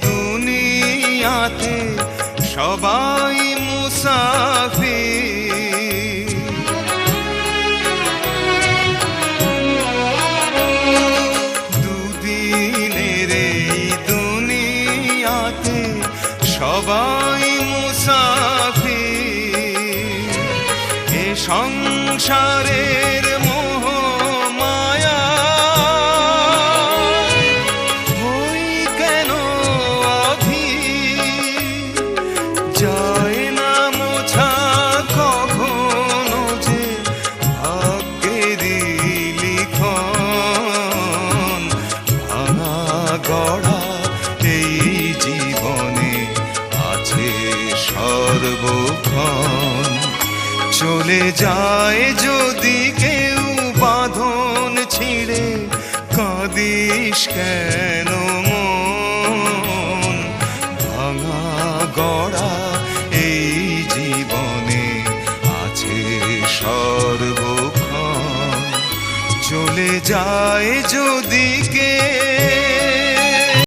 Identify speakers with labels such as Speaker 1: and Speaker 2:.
Speaker 1: দুনিয়াতে সবাই মুসাফির। দুদিনের এই দুনিয়াতে সবাই মুসাফির। এ সংসারের মোহ মায়া হই কেন অধীর। যায় না মোছা কখনো যে ভাগ্যেরই লিখন। ভাঙা গড়া এই জীবনে আছে সর্বক্ষণ। চলে যায় যদি কেউ বাঁধন ছিঁড়ে, কাঁদিস কেন মন। ভাঙা গড়া এই জীবনে আছে সর্বক্ষণ। চলে যায় যদি কেউ